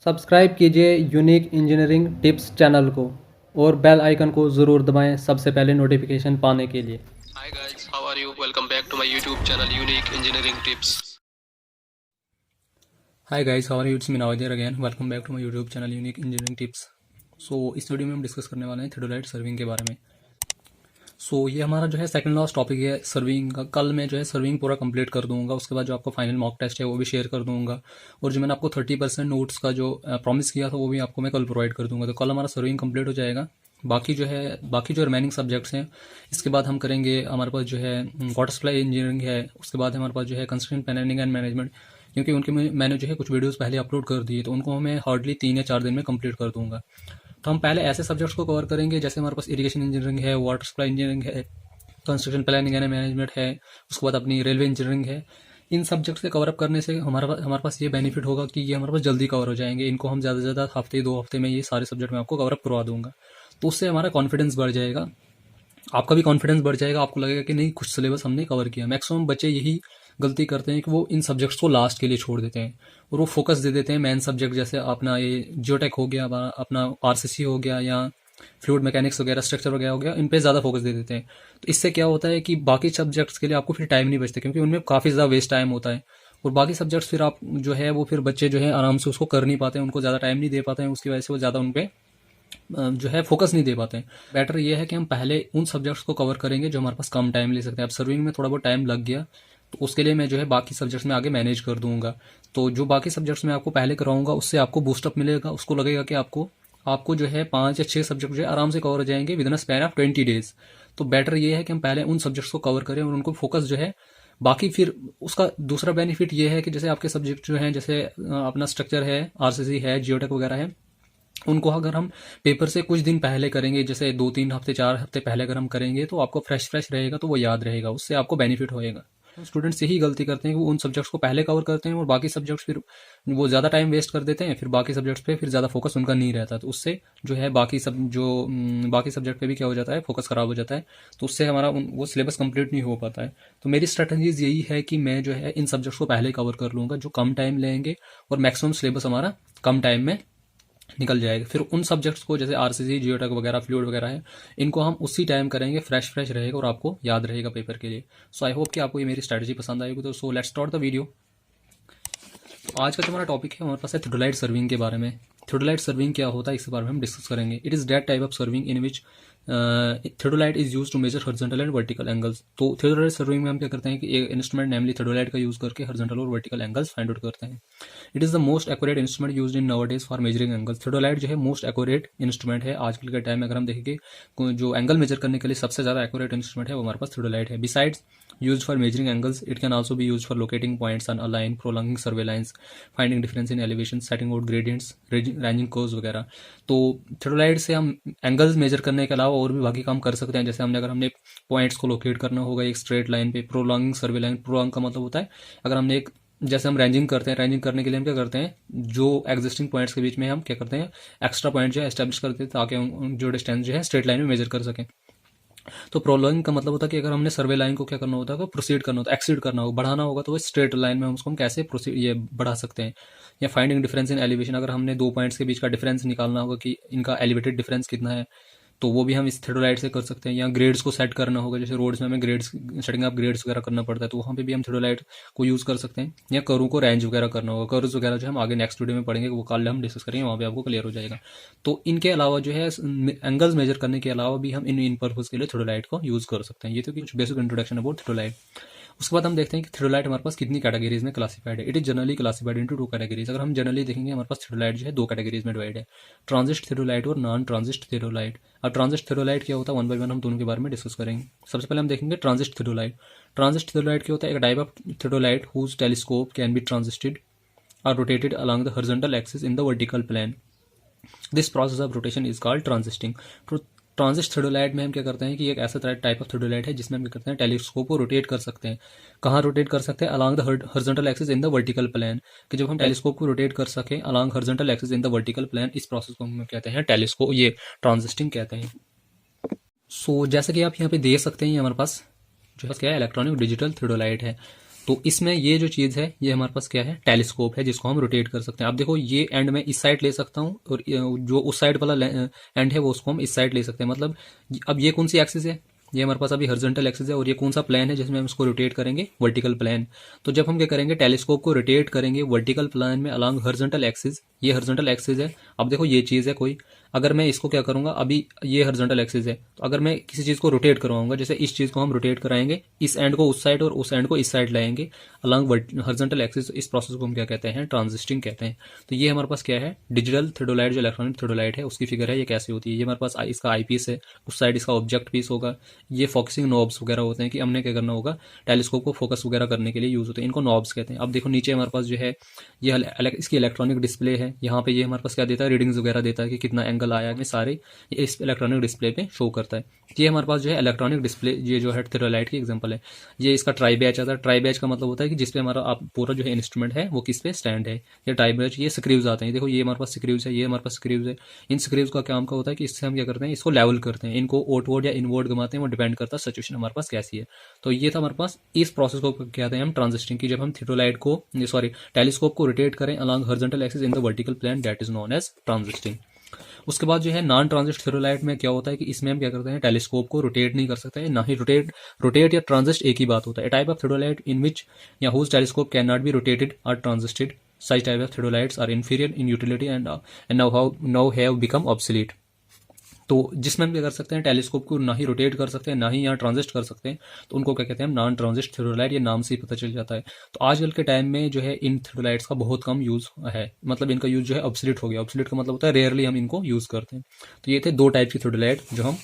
Subscribe कीजिए unique engineering tips channel को और बेल आइकन को ज़रूर दबाएं सबसे पहले नोटिफिकेशन पाने के लिए। Hi guys, how are you? Welcome back to my YouTube channel Unique Engineering Tips. Hi guys, how are you? It's me नाविदेर again. Welcome back to my YouTube channel unique engineering tips. इस video में हम discuss करने वाले हैं theodolite serving के बारे में। ये हमारा जो है सेकंड लास्ट टॉपिक है सर्विंग का। कल मैं जो है सर्विंग पूरा कंप्लीट कर दूंगा, उसके बाद जो आपको फाइनल मॉक टेस्ट है वो भी शेयर कर दूंगा, और जो मैंने आपको 30% नोट्स का जो प्रॉमिस किया था वो भी आपको मैं कल प्रोवाइड कर दूंगा। तो कल हमारा सर्विंग कंप्लीट हो जाएगा। बाकी जो रिमेनिंग सब्जेक्ट्स हैं, इसके बाद हम करेंगे। हमारे पास जो है वाटर सप्लाई इंजीनियरिंग है, उसके बाद हमारे पास जो है कंस्ट्रक्शन प्लानिंग एंड मैनेजमेंट, क्योंकि उनके मैंने जो है कुछ वीडियोस पहले अपलोड कर दिए, तो उनको मैं हार्डली 3 या 4 दिन में कंप्लीट कर दूंगा। तो हम पहले ऐसे सब्जेक्ट्स को कवर करेंगे जैसे हमारे पास इरिगेशन इंजीनियरिंग है, वाटर सप्लाई इंजीनियरिंग है, कंस्ट्रक्शन प्लानिंग एंड मैनेजमेंट है, उसके बाद अपनी रेलवे इंजीनियरिंग है। इन सब्जेक्ट्स के कवर अप करने से हमारे पास ये बेनिफिट होगा कि ये हमारे पास जल्दी कवर हो जाएंगे। इनको हम ज़्यादा से ज़्यादा हफ्ते 2 हफ्ते में ये सारे सब्जेक्ट मैं आपको कवर अप करवा दूंगा। तो उससे हमारा कॉन्फिडेंस बढ़ जाएगा, आपका भी कॉन्फिडेंस बढ़ जाएगा। आपको लगेगा कि नहीं, कुछ सिलेबस हमने कवर किया। मैक्सिमम बच्चे यही गलती करते हैं कि वो इन सब्जेक्ट्स को लास्ट के लिए छोड़ देते हैं और वो फोकस दे देते हैं मेन सब्जेक्ट, जैसे अपना ये जियोटेक हो गया, अपना आरसीसी हो गया, या फ्लूइड मैकेनिक्स वगैरह, स्ट्रक्चर वगैरह हो गया, इन पे ज़्यादा फोकस दे देते हैं। तो इससे क्या होता है कि बाकी सब्जेक्ट्स के लिए आपको फिर टाइम नहीं बचता, क्योंकि उनमें काफ़ी ज़्यादा वेस्ट टाइम होता है। और बाकी सब्जेक्ट्स फिर आप जो है वो फिर बच्चे जो है आराम से उसको कर नहीं पाते हैं, उनको ज़्यादा टाइम नहीं दे पाते हैं, उसकी वजह से वो ज़्यादा उन पर जो है फोकस नहीं दे पाते हैं। बेटर ये है कि हम पहले उन सब्जेक्ट्स को कवर करेंगे जो हमारे पास कम टाइम ले सकते हैं। अब सर्विंग में थोड़ा बहुत टाइम लग गया, तो उसके लिए मैं जो है बाकी सब्जेक्ट्स में आगे मैनेज कर दूंगा। तो जो बाकी सब्जेक्ट्स में आपको पहले कराऊंगा, उससे आपको बूस्टअप मिलेगा। उसको लगेगा कि आपको आपको जो है 5 या 6 सब्जेक्ट जो है आराम से कवर हो जाएंगे with in a span of 20 days. तो बेटर ये है कि हम पहले उन सब्जेक्ट्स को कवर करें और उनको फोकस जो है बाकी। फिर उसका दूसरा बेनिफिट ये है कि जैसे आपके सब्जेक्ट जो हैं, जैसे अपना स्ट्रक्चर है, आरसीसी है, जियोटेक वगैरह है, उनको अगर हम पेपर से कुछ दिन पहले करेंगे, जैसे 2-3 हफ्ते 4 हफ्ते पहले अगर हम करेंगे, तो आपको फ्रेश रहेगा, तो वो याद रहेगा, उससे आपको बेनिफिट होएगा। स्टूडेंट्स यही गलती करते हैं कि वो उन सब्जेक्ट्स को पहले कवर करते हैं और बाकी सब्जेक्ट्स फिर वो ज़्यादा टाइम वेस्ट कर देते हैं, फिर बाकी सब्जेक्ट्स पे फिर ज़्यादा फोकस उनका नहीं रहता। तो उससे जो है बाकी सब्जेक्ट पे भी क्या हो जाता है, फोकस खराब हो जाता है। तो उससे हमारा वो सिलेबस कंप्लीट नहीं हो पाता है। तो मेरी स्ट्रेटजीज यही है कि मैं जो है इन सब्जेक्ट्स को पहले कवर कर लूँगा जो कम टाइम लेंगे, और मैक्सिमम सिलेबस हमारा कम टाइम में निकल जाएगा। फिर उन सब्जेक्ट्स को जैसे आरसीसी, जियोटेक वगैरह, फ्लूइड वगैरह है, इनको हम उसी टाइम करेंगे, फ्रेश रहेगा और आपको याद रहेगा पेपर के लिए। आई होप कि आपको ये मेरी स्ट्रैटेजी पसंद आएगी। तो लेट्स स्टार्ट द वीडियो। तो आज का जो हमारा टॉपिक है हमारे पास है थियोडोलाइट सर्विंग के बारे में। थियोडोलाइट सर्विंग क्या होता है, इसके बारे में हम डिस्कस करेंगे। It is that type of surveying in which theodolite is use to measure horizontal and vertical angles. तो थियोडोलाइट सर्विंग में हम क्या करते हैं कि एक इंस्ट्रूमेंट नेमली थियोडोलाइट का यूज करके हॉरिजॉन्टल और वर्टिकल एंगल्स फाइंड आउट करते हैं। It is the most accurate instrument use in nowadays for measuring angles. Theodolite जो है मोस्ट एक्यूरेट इंस्ट्रूमेंट है आजकल के टाइम में। अगर हम देखेंगे जो एंगल मेजर करने के लिए सबसे ज़्यादा एक्यूरेट इंस्ट्रूमेंट है वो हमारे पास थियोडोलाइट है। Besides used for measuring angles, it can also be used for locating points on a line, prolonging survey lines, finding difference in elevation, setting out gradients, ranging curves वगैरह। तो theodolite से हम angles major करने के अलावा और भी बाकी काम कर सकते हैं। जैसे अगर हमने पॉइंट्स को लोकेट करना होगा एक स्ट्रेट लाइन पे, प्रोलॉन्गिंग सर्वे लाइन, प्रोलॉन्ग का मतलब होता है अगर हमने एक, जैसे हम रेंजिंग करते हैं, रेंजिंग करने के लिए हम क्या करते हैं, जो एग्जिस्टिंग पॉइंट्स के बीच में हम क्या करते हैं, एक्स्ट्रा पॉइंट जो है एस्टेब्लिश करते हैं, ताकि हम जो डिस्टेंस जो है स्ट्रेट लाइन में मेजर कर सकें। तो प्रोलॉन्ग का मतलब होता है कि अगर हमने सर्वे लाइन को क्या करना होता है, प्रोसीड करना होता है, एक्सीड करना होगा, बढ़ाना होगा, तो वो स्ट्रेट लाइन में हम उसको कैसे प्रोसीड ये बढ़ा सकते हैं। या फाइंडिंग डिफरेंस इन एलिवेशन, अगर हमने 2 पॉइंट्स के बीच का डिफरेंस निकालना होगा कि इनका एलिवेटेड डिफरेंस कितना है, तो वो भी हम इस थियोडोलाइट से कर सकते हैं। या ग्रेड्स को सेट करना होगा, जैसे रोड्स में हमें ग्रेड्स, सेटिंग अप ग्रेड्स वगैरह करना पड़ता है, तो वहाँ पे भी हम थियोडोलाइट को यूज़ कर सकते हैं। या कर्व को रेंज वगैरह करना होगा, कर्व्स वगैरह जो हम आगे नेक्स्ट वीडियो में पढ़ेंगे, वो कल हम डिस्कस करेंगे, वहाँ पे आपको क्लियर हो जाएगा। तो इनके अलावा जो है एंगल्स मेजर करने के अलावा भी हम इन पर्पज के लिए थियोडोलाइट को यूज़ कर सकते हैं। ये तो कुछ बेसिक इंट्रोडक्शन अबाउट थियोडोलाइट। उसके बाद हम देखते हैं कि थियोडोलाइट हमारे पास कितनी कैटेगरीज में क्लासिफाइड है। It is generally classified into 2 categories. अगर हम जनरली देखेंगे, हमारे पास थियोडोलाइट जो है 2 कैटेगरीज में डिवाइड है, ट्रांजिस्ट थियोडोलाइट और नॉन ट्रांजिस्ट थियोडोलाइट। अब ट्रांजिस्ट थियोडोलाइट क्या होता है, 1 बाय 1 हम दोनों के बारे में डिस्कस करेंगे। सबसे पहले हम देखेंगे ट्रांजिस्ट थियोडोलाइट। ट्रांजिस्ट थियोडोलाइट क्या होता है, एक type of theodolite whose telescope can be transited or rotated along the horizontal axis in the vertical plane. This process of rotation is called transiting. Transit theodolite में हम क्या करते हैं कि एक ऐसा टाइप ऑफ थियोडोलाइट है जिसमें हम क्या करते हैं, टेलीस्कोप को रोटेट कर सकते हैं। कहाँ रोटेट कर सकते हैं, along the horizontal axis in the vertical plane. कि जब हम टेलीस्कोप को रोटेट कर सकें along horizontal axis in the vertical plane, इस प्रोसेस को हम कहते हैं टेलीस्कोप, ये ट्रांजिस्टिंग कहते हैं। जैसे कि आप यहाँ पे देख सकते हैं, हमारे पास जो है क्या है, इलेक्ट्रॉनिक डिजिटल थियोडोलाइट है। तो इसमें ये जो चीज़ है ये हमारे पास क्या है, टेलीस्कोप है, जिसको हम रोटेट कर सकते हैं। अब देखो ये एंड में इस साइड ले सकता हूँ और जो उस साइड वाला एंड है वो उसको हम इस साइड ले सकते हैं। मतलब अब ये कौन सी एक्सिस है, ये हमारे पास अभी हॉरिजॉन्टल एक्सिस है, और ये कौन सा प्लेन है जिसमें हम इसको रोटेट करेंगे, वर्टिकल प्लेन। तो जब हम क्या करेंगे, टेलीस्कोप को रोटेट करेंगे वर्टिकल प्लेन में अलॉन्ग हॉरिजॉन्टल एक्सिस, ये हॉरिजॉन्टल एक्सिस है। अब देखो ये चीज़ है कोई, अगर मैं इसको क्या करूंगा, अभी ये हॉरिजॉन्टल एक्सिस है, तो अगर मैं किसी चीज़ को रोटेट करवाऊंगा, जैसे इस चीज़ को हम रोटेट कराएंगे, इस एंड को उस साइड और उस एंड को इस साइड लाएंगे अलॉन्ग हॉरिजॉन्टल एक्सिस, इस प्रोसेस को हम क्या कहते हैं, ट्रांजिस्टिंग कहते हैं। तो ये हमारे पास क्या है, डिजिटल थ्रेडोलाइट, जो इलेक्ट्रॉनिक थ्रेडोलाइट है उसकी फिगर है, ये कैसे होती है। ये हमारे पास इसका आई पीस है, उस साइड इसका ऑब्जेक्ट पीस होगा। ये फोकसिंग नॉब्स वगैरह होते हैं कि हमने क्या करना होगा, टेलीस्कोप को फोकस वगैरह करने के लिए यूज होते हैं, इनको नॉब्स कहते हैं। अब देखो नीचे हमारे पास जो है ये इसकी इलेक्ट्रॉनिक डिस्प्ले है, यहाँ पे ये हमारे पास क्या देता है, रीडिंग्स वगैरह देता है कि कितना एंगल आया है, सारे इस इलेक्ट्रॉनिक डिस्प्ले पे शो करता है। ये हमारे पास जो है इलेक्ट्रॉनिक डिस्प्ले, ये जो है थ्रेडोलाइट की एग्जांपल है। ये इसका ट्राई बैच आता है। ट्राई बैच का मतलब होता है कि जिसपे हमारा आप पूरा जो है इंस्ट्रूमेंट है वो किस पे स्टैंड है। ये ट्राई बैच, ये स्क्रीव्स आते हैं, देखो ये हमारे पास स्क्रीव्स है, ये हमारे पास स्क्रीव्स है। इन स्क्रीव्स का काम का होता है कि इससे हम क्या करते हैं, इसको लेवल करते हैं, इनको आउटवर्ड या इनवर्ड घुमाते हैं, वो डिपेंड करता है सिचुएशन हमारे पास कैसी है। तो ये था हमारे पास, इस प्रोसेस को कहते हैं हम ट्रांजिस्टिंग की। जब हम थ्रेडोलाइट को, सॉरी टेलीस्कोप को रोटेट करें along horizontal axis in the vertical plane, that is known as transiting. उसके बाद जो है नॉन ट्रांजिस्ट थ्रेडोलाइट में क्या होता है कि इसमें हम क्या करते हैं, टेलीस्कोप को रोटेट नहीं कर सकते, ना ही रोटेट या ट्रांजिस्ट एक ही बात होता है। ए टाइप ऑफ थ्रेडोलाइट इन विच या whose telescope can not be rotated और transited, such type of threadolites are inferior in utility and now have become obsolete। तो जिसमें हम क्या कर सकते हैं, टेलीस्कोप को ना ही रोटेट कर सकते हैं, ना ही यहाँ ट्रांजिस्ट कर सकते हैं, तो उनको क्या कहते हैं, नॉन ट्रांजिस्ट थ्रेडोलाइट, ये नाम से ही पता चल जाता है। तो आजकल के टाइम में जो है इन थ्रेडोलाइट्स का बहुत कम यूज है, मतलब इनका यूज जो है ऑब्सोलीट हो गया। ऑब्सोलीट का मतलब होता है रेयरली हम इनको यूज करते हैं। तो ये थे दो टाइप की थ्रेडोलाइट जो हम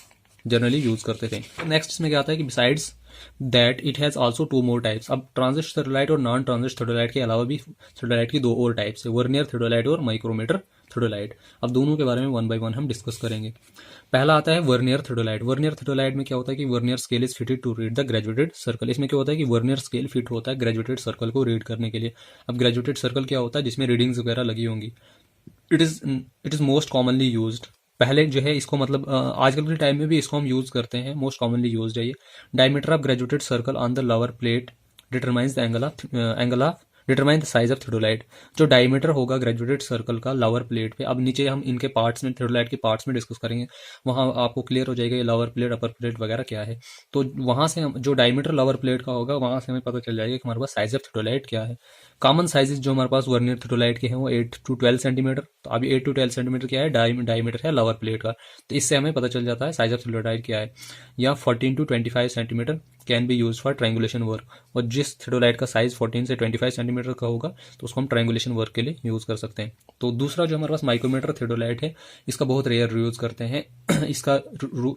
जनरली यूज करते थे। नेक्स्ट इसमें क्या आता है कि besides that it has also two more types. अब ट्रांजिस्ट थ्रेडोलाइट और नॉन ट्रांजिस्ट थ्रेडोलाइट के अलावा भी थ्रेडोलाइट की दो और टाइप्स है, वर्नियर थ्रेडोलाइट और माइक्रोमीटर थ्रेडोलाइट। अब दोनों के बारे में वन बाय वन हम डिस्कस करेंगे। पहला आता है वर्नियर थ्रेडोलाइट। वर्नियर थ्रेडोलाइट में क्या होता है कि vernier scale is fitted to read the graduated circle. इसमें क्या होता है कि वर्नियर स्केल फिट होता है ग्रेजुएटेड सर्कल को रीड करने के लिए। अब ग्रेजुएटेड सर्कल क्या होता है, जिसमें रीडिंग्स वगैरह लगी होंगी। It is most commonly used. पहले जो है इसको मतलब आजकल के टाइम में भी इसको हम यूज करते हैं, मोस्ट कॉमनली यूज्ड है ये। Diameter of graduated circle on the lower plate determines the angle of determine the size of theodolite. जो डायमीटर होगा ग्रेजुएटेड सर्कल का लोअर प्लेट पे, अब नीचे हम इनके पार्ट्स में, थ्रेडोलाइट के पार्ट्स में डिस्कस करेंगे, वहां आपको क्लियर हो जाएगा ये लोअर प्लेट अपर प्लेट वगैरह क्या है। तो वहां से हम जो डायमीटर लोअर प्लेट का होगा वहां से हमें पता चल जाएगा कि हमारे पास साइज ऑफ थ्रेडोलाइट क्या है। कॉमन साइजेस जो हमारे पास वर्नियर थ्रेडोलाइट के हैं वो 8 to 12 सेंटीमीटर। तो अभी 8 to 12 सेंटीमीटर क्या है, डायमीटर है लोअर प्लेट का। तो इससे हमें पता चल जाता है साइज ऑफ थ्रेडोलाइट क्या है। या 14 to 25 centimetre can be use for triangulation work. और जिस थ्रेडोलाइट का साइज 14 से 25 सेंटीमीटर का होगा तो उसको हम ट्रायंगुलेशन वर्क के लिए यूज कर सकते हैं। तो दूसरा जो हमारे पास माइक्रोमीटर थ्रेडोलाइट है, इसका बहुत रेयर यूज करते हैं। इसका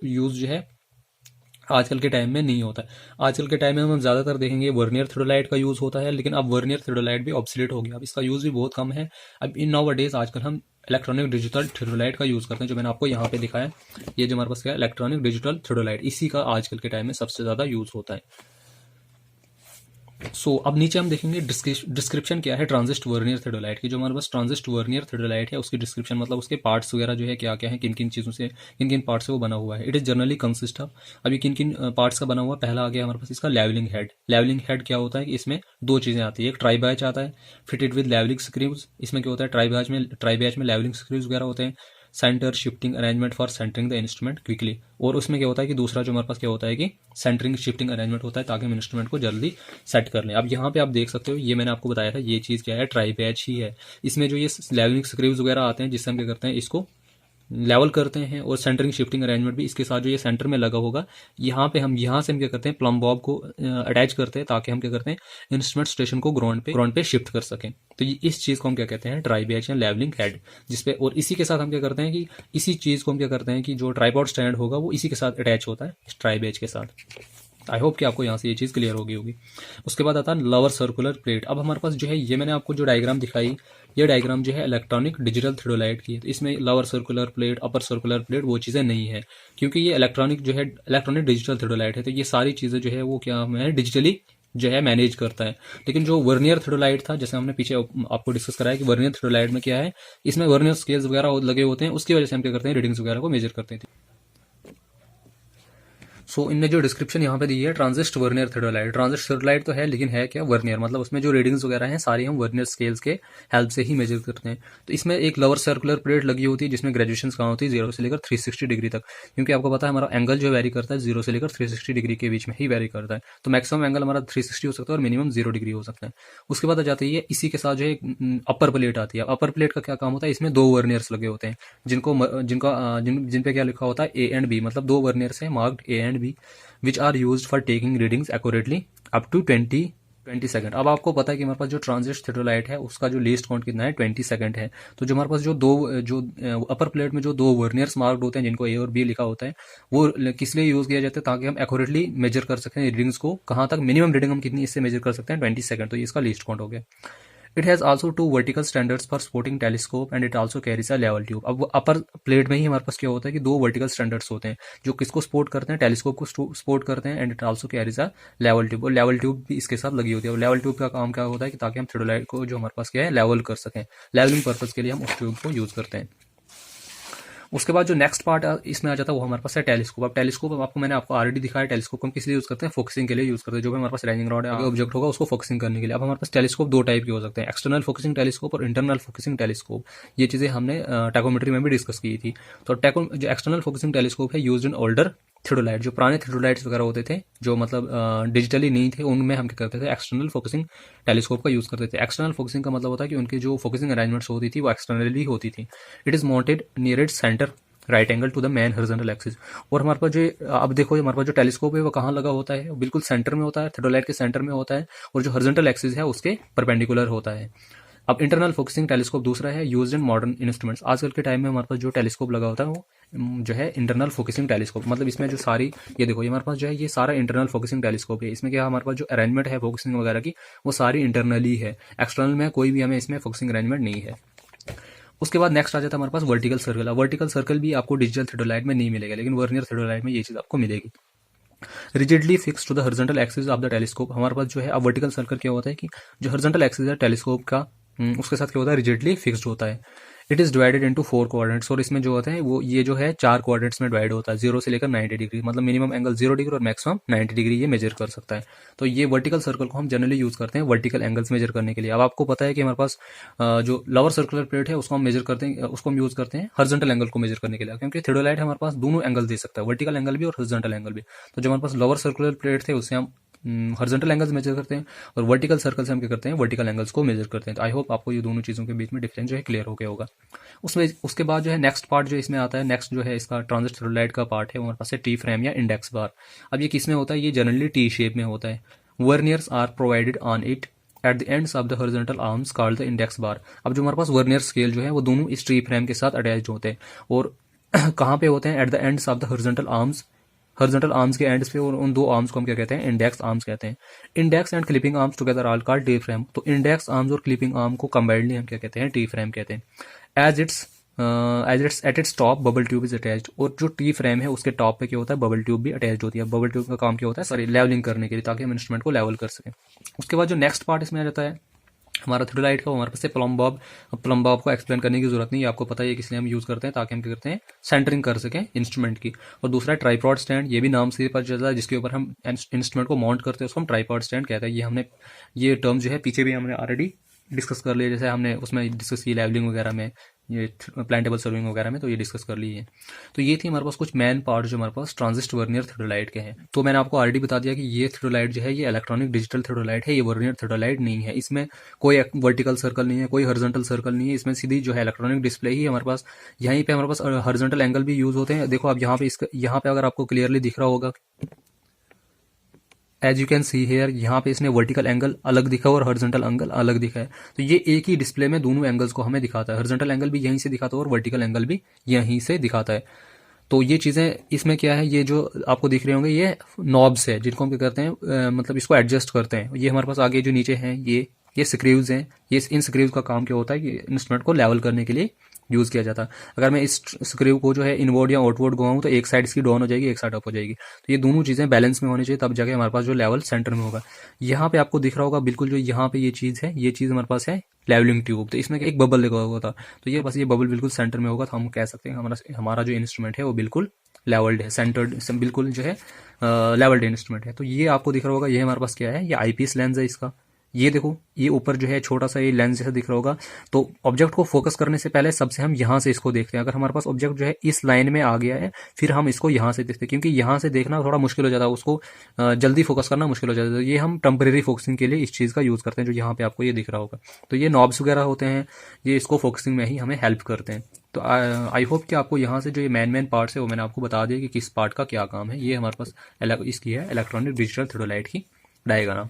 यूज जो है आजकल के टाइम में नहीं होता है। आजकल के टाइम में हम ज़्यादातर देखेंगे वर्नियर थ्रेडोलाइट का यूज़ होता है, लेकिन अब वर्नियर थ्रेडोलाइट भी ऑब्सोलीट हो गया। अब इसका यूज़ भी बहुत कम है। अब इन नाउ डेज आजकल हम इलेक्ट्रॉनिक डिजिटल थ्रेडोलाइट का यूज़ करते हैं, जो मैंने आपको यहाँ पे दिखाया। ये जो हमारे पास क्या है, इलेक्ट्रॉनिक डिजिटल थ्रेडोलाइट, इसी का आजकल के टाइम में सबसे ज़्यादा यूज़ होता है। सो अब नीचे हम देखेंगे डिस्क्रिप्शन क्या है ट्रांजिस्ट वर्नियर थ्रेडोलाइट की। जो हमारे पास ट्रांजिस्ट वर्नियर थ्रेडोलाइट है उसकी डिस्क्रिप्शन, मतलब उसके पार्ट्स वगैरह जो है क्या क्या है, किन किन चीज़ों से, किन किन पार्ट से वो बना हुआ है। It is generally consist of, अभी किन किन पार्ट्स का बना हुआ। पहला आ गया हमारे पास इसका लेवलिंग हेड। लेवलिंग हेड क्या होता है कि इसमें दो चीज़ें आती है, एक ट्राई बैच आता है फिटेड विद लेवलिंग स्क्रीव्स। इसमें क्या होता है, ट्राई बैच में लेवलिंग स्क्रीव्स वगैरह होते हैं। Centre shifting arrangement for centring the instrument quickly. और उसमें क्या होता है कि दूसरा जो हमारे पास क्या होता है कि सेंटरिंग शिफ्टिंग अरेंजमेंट होता है, ताकि हम इंस्ट्रूमेंट को जल्दी सेट कर लें। अब यहाँ पे आप देख सकते हो, ये मैंने आपको बताया था, ये चीज़ क्या है, ट्राई बैच ही है। इसमें जो ये लेवलिंग स्क्रीव्स वगैरह आते हैं, जिससे हम क्या करते हैं, इसको लेवल करते हैं। और सेंटरिंग शिफ्टिंग अरेंजमेंट भी इसके साथ जो ये सेंटर में लगा होगा, यहाँ से हम क्या करते हैं, प्लम बॉब को अटैच करते हैं, ताकि हम क्या करते हैं, इंस्ट्रूमेंट स्टेशन को ग्राउंड पे शिफ्ट कर सकें। तो ये इस चीज़ को हम क्या कहते हैं, ट्राई बैच या लेवलिंग हेड, जिसपे, और इसी के साथ हम क्या करते हैं कि इसी चीज़ को हम क्या करते हैं कि जो ट्राइपॉड स्टैंड होगा वो इसी के साथ अटैच होता है, इस ट्राई बैच के साथ। आई होप कि आपको यहाँ से ये चीज़ क्लियर होगी। उसके बाद आता है लोअर सर्कुलर प्लेट। अब हमारे पास जो है, ये मैंने आपको जो डायग्राम दिखाई, ये डायग्राम जो है इलेक्ट्रॉनिक डिजिटल थ्रेडोलाइट की है। तो इसमें लोअर सर्कुलर प्लेट, अपर सर्कुलर प्लेट, वो चीज़ें नहीं है, क्योंकि ये इलेक्ट्रॉनिक जो है, इलेक्ट्रॉनिक डिजिटल थ्रेडोलाइट है। तो ये सारी चीज़ें जो है वो क्या है, डिजिटली जो है मैनेज करता है। लेकिन जो वर्नियर थ्रेडोलाइट था, जैसे हमने पीछे आपको डिस्कस कराया कि वर्नियर थ्रेडोलाइट में क्या है, इसमें वर्नियर स्केल्स वगैरह लगे होते हैं, उसकी वजह से हम क्या करते हैं, रीडिंग्स वगैरह को मेजर करते थे। सो इनने जो डिस्क्रिप्शन यहाँ पे दी है, ट्रांजिस्ट वर्नियर थियोडोलाइट। ट्रांजिस्ट थियोडोलाइट तो है, लेकिन है क्या वर्नियर, मतलब उसमें जो रीडिंग्स वगैरह हैं सारी हम वर्नियर स्केल्स के हेल्प से ही मेजर करते हैं। तो इसमें एक लोअर सर्कुलर प्लेट लगी होती है जिसमें ग्रेजुएशन कहाँ होती है 0 से लेकर 360 डिग्री तक, क्योंकि आपको पता है हमारा एंगल जो वेरी करता है 0 से लेकर 360 डिग्री के बीच में ही वेरी करता है। तो मैक्सिमम एंगल हमारा 360 हो सकता है और मिनिमम 0 डिग्री हो सकता है। उसके बाद आ जाती है इसी के साथ जो है अपर प्लेट आती है। अपर प्लेट का क्या काम होता है, इसमें 2 वर्नियर्स लगे होते हैं जिन पे क्या लिखा होता है ए एंड बी, मतलब 2 वर्नियर्स हैं marked A and B, which are used for taking readings accurately up to 20 second. अब आपको पता है कि हमारे पास जो ट्रांजिस्ट थियोडोलाइट है उसका जो लीस्ट काउंट कितना है 20 सेकंड है। तो जो हमारे पास जो अपर प्लेट में जो 2 वर्नियर्स मार्क्ड होते हैं जिनको ए और बी लिखा होता है, वो किस लिए यूज किया जाता है, ताकि हम एक्यूरेटली मेजर कर सकते हैं रीडिंग्स को, कहाँ तक मिनिमम रीडिंग हम कितनी इससे मेजर कर सकते हैं 20 सेकंड। तो ये इसका लीस्ट काउंट हो गया। It has also 2 vertical standards for supporting telescope and it also carries a level tube. अब अपर प्लेट में ही हमारे पास क्या होता है कि 2 वर्टिकल स्टैंडर्ड्स होते हैं जो किसको सपोर्ट करते हैं, टेलीस्कोप को सपोर्ट करते हैं, and it also carries a level tube. और लेवल ट्यूब भी इसके साथ लगी होती है। और लेवल ट्यूब का काम क्या होता है कि ताकि हम थियोडोलाइट को जो हमारे पास क्या है लेवल कर सकें, लेवलिंग पर्पज के लिए हम उस ट्यूब को यूज करते हैं। उसके बाद जो नेक्स्ट पार्ट इसमें आ जाता है वो हमारे पास है टेलीस्कोप। अब टेलीस्कोप मैंने आपको ऑलरेडी दिखाया, टेलीस्कोप हम किस लिए यूज करते हैं, फोकसिंग के लिए यूज करते हैं। जो भी हमारे पास रेंजिंग रॉड है ऑब्जेक्ट होगा उसको फोकसिंग करने के लिए। अब हमारे पास टेलीस्कोप 2 टाइप के हो सकते हैं, एक्सटर्नल फोकसिंग टेलीस्कोप और इंटरनल फोकसिंग टेलीस्कोप। ये चीजें हमने टैकोमेट्री में भी डिस्कस की थी। तो जो एक्सटर्नल फोकसिंग टेलीस्कोप है यूज्ड इन ओल्डर थियोडोलाइट, जो पुराने थियोडोलाइट्स वगैरह होते थे जो मतलब डिजिटली नहीं थे, उनमें हम क्या करते थे एक्सटर्नल फोकसिंग टेलीस्कोप का यूज करते थे। एक्सटर्नल फोकसिंग का मतलब होता है कि उनकी जो फोकसिंग अरेंजमेंट्स होती थी वो एक्सटर्नली होती थी। It is mounted near its centre right angle to the main horizontal axis. और हमारे पास जो अब देखो हमारे पास जो टेलीस्कोप है वो कहाँ लगा होता है, बिल्कुल सेंटर में होता है, थियोडोलाइट के सेंटर में होता है, और जो हॉरिजॉन्टल एक्सिस है उसके परपेंडिकुलर होता है। अब इंटरनल फोकसिंग टेलीस्कोप दूसरा है यूज्ड इन मॉडर्न इंस्ट्रूमेंट्स। आजकल के टाइम में हमारे पास जो टेलीस्कोप लगा होता है वो जो है इंटरनल फोकसिंग टेलीस्कोप, मतलब इसमें जो सारी ये देखो ये हमारे पास जो है ये सारा इंटरनल फोकसिंग टेलीस्कोप है। इसमें क्या हमारे पास जो अरेंजमेंट है फोकसिंग वगैरह की वो सारी इंटरनली है, एक्सटर्नल में कोई भी हमें इसमें फोकसिंग अरेंजमेंट नहीं है। उसके बाद नेक्स्ट आ जाता है हमारे पास वर्टिकल सर्कल। वर्टिकल सर्कल भी आपको डिजिटल थियोडोलाइट में नहीं मिलेगा, लेकिन वर्नियर थियोडोलाइट में ये चीज आपको मिलेगी। Rigidly fixed to the horizontal axis of the telescope. हमारे पास जो है अब वर्टिकल सर्कल क्या होता है कि जो हॉरिजॉन्टल एक्सिस है टेलीस्कोप का उसके साथ क्या होता है रिजिडली फिक्स्ड होता है। It is divided into 4 coordinates, और इसमें जो होते हैं वो ये जो है 4 कोऑर्डिनेट्स में डिवाइड होता है, 0 से लेकर 90 डिग्री, मतलब मिनिमम एंगल 0 डिग्री और मैक्सिमम 90 डिग्री ये मेजर कर सकता है। तो ये वर्टिकल सर्कल को हम जनरली यूज करते हैं वर्टिकल एंगल्स मेजर करने के लिए। अब आपको पता है कि हमारे पास जो लोअर सर्कुलर प्लेट है उसको हम मेजर करते हैं, उसको हम यूज करते हैं हॉरिजॉन्टल एंगल को मेजर करने के लिए, क्योंकि थियोडोलाइट हमारे पास दोनों एंगल दे सकता है, वर्टिकल एंगल भी और हॉरिजॉन्टल एंगल भी। तो जो हमारे पास लोअर सर्कुलर प्लेट थे उससे हम हॉरिजॉन्टल एंगल्स मेजर करते हैं, और वर्टिकल सर्कल से हम क्या करते हैं वर्टिकल एंगल्स को मेजर करते हैं। तो आई होप आपको ये दोनों चीजों के बीच में डिफरेंस जो है क्लियर हो गया होगा। उसके बाद जो है नेक्स्ट पार्ट जो इसमें आता है, नेक्स्ट जो है इसका ट्रांजिस्ट थियोडोलाइट का पार्ट है वो हमारे पास है टी फ्रेम या इंडेक्स बार। अब ये किस में होता है, ये जनरली टी शेप में होता है। Verniers are provided on it at the ends of the horizontal arms called the index bar. अब जो हमारे पास वर्नियर स्केल जो है वो दोनों इस टी फ्रेम के साथ अटैच्ड होते हैं, और कहाँ पे होते हैं, eight the ends of the horizontal arms, horizontal arms के एंड्स पे, और उन 2 आर्म्स को हम क्या कहते हैं इंडेक्स आर्म्स कहते हैं। Index and clipping arms together are called T frame. तो इंडेक्स आर्म्स और क्लिपिंग आर्म को कंबाइंडली हम क्या कहते हैं टी फ्रेम कहते हैं। As it's at its top bubble tube is attached, और जो टी फ्रेम है उसके टॉप पे क्या होता है बबल ट्यूब भी अटैच्ड होती है। बबल ट्यूब का काम क्या होता है, सॉरी लेवलिंग करने के लिए, ताकि हम इंस्ट्रूमेंट को लेवल कर सकें। उसके बाद जो नेक्स्ट पार्ट इसमें आ जाता है हमारा थियोडोलाइट का, हमारे पास है प्लम बॉब। प्लम बॉब को एक्सप्लेन करने की जरूरत नहीं है, आपको पता है किस लिए हम यूज करते हैं, ताकि हम क्या करते हैं सेंटरिंग कर सकें इंस्ट्रूमेंट की। और दूसरा ट्राइपॉड स्टैंड, ये भी नाम से पता चलता है, जिसके ऊपर हम इंस्ट्रूमेंट को माउंट करते हैं उसको हम ट्राइपॉड स्टैंड कहते हैं। ये टर्म जो है पीछे भी हमने ऑलरेडी डिस्कस कर लिया, जैसे हमने उसमें डिस्कस की लेवलिंग वगैरह में, ये प्लांटेबल सर्विंग वगैरह में, तो ये डिस्कस कर ली है। तो ये थी हमारे पास कुछ मेन पार्ट जो हमारे पास ट्रांजिस्ट वर्नियर थियोडोलाइट के हैं। तो मैंने आपको ऑलरेडी बता दिया कि ये थियोडोलाइट जो है ये इलेक्ट्रॉनिक डिजिटल थियोडोलाइट है, ये वर्नियर थियोडोलाइट नहीं है। इसमें कोई वर्टिकल सर्कल नहीं है, कोई हॉरिजॉन्टल सर्कल नहीं है, इसमें सीधी जो है इलेक्ट्रॉनिक डिस्प्ले ही है हमारे पास। यहीं पे हमारे पास हॉरिजॉन्टल एंगल भी यूज होते हैं। देखो आप यहाँ पे अगर आपको क्लियरली दिख रहा होगा, as you can see here, यहाँ पे इसने वर्टिकल एंगल अलग दिखा और हॉरिजॉन्टल एंगल अलग दिखा है। तो ये एक ही डिस्प्ले में दोनों एंगल्स को हमें दिखाता है, हॉरिजॉन्टल एंगल भी यहीं से दिखाता है और वर्टिकल एंगल भी यहीं से दिखाता है। तो ये चीजें इसमें क्या है, ये जो आपको दिख रहे होंगे ये नॉब्स है जिनको हम क्या करते हैं मतलब इसको एडजस्ट करते हैं। ये हमारे पास आगे जो नीचे हैं ये स्क्रूज हैं। ये इन स्क्रूज का काम क्या होता है कि इंस्ट्रूमेंट को लेवल करने के लिए यूज किया जाता है। अगर मैं इस स्क्रू को जो है इनवर्ड या आउटवर्ड घुमाऊं तो एक साइड इसकी डाउन हो जाएगी, एक साइड अप हो जाएगी। तो ये दोनों चीजें बैलेंस में होनी चाहिए, तब जाके हमारे पास जो लेवल सेंटर में होगा। यहाँ पे आपको दिख रहा होगा बिल्कुल जो यहाँ पे ये चीज है, ये चीज हमारे पास है लेवलिंग ट्यूब, तो इसमें एक बबल लगा हुआ था, तो ये बस ये बबल बिल्कुल सेंटर में होगा, तो हम कह सकते हैं हमारा जो इंस्ट्रूमेंट है वो बिल्कुल लेवल्ड है, सेंटर्ड, बिल्कुल जो है लेवल्ड इंस्ट्रूमेंट है। तो ये आपको दिख रहा होगा, ये हमारे पास क्या है, ये आईपीएस लेंस है इसका। ये देखो, ये ऊपर जो है छोटा सा ये लेंस जैसा दिख रहा होगा। तो ऑब्जेक्ट को फोकस करने से पहले सबसे हम यहाँ से इसको देखते हैं। अगर हमारे पास ऑब्जेक्ट जो है इस लाइन में आ गया है, फिर हम इसको यहाँ से देखते हैं, क्योंकि यहाँ से देखना थोड़ा मुश्किल हो जाता है, उसको जल्दी फोकस करना मुश्किल हो जाता है। तो ये हम टेम्परेरी फोकसिंग के लिए इस चीज़ का यूज़ करते हैं, जो यहाँ पे आपको ये दिख रहा होगा। तो ये नॉब्स वगैरह होते हैं, ये इसको फोकसिंग में ही हमें हेल्प करते हैं। तो आई होप कि आपको यहाँ से जो ये मेन पार्ट्स है वो मैंने आपको बता दिया कि किस पार्ट का क्या काम है। ये हमारे पास इसकी है इलेक्ट्रॉनिक डिजिटल थियोडोलाइट की डायग्राम।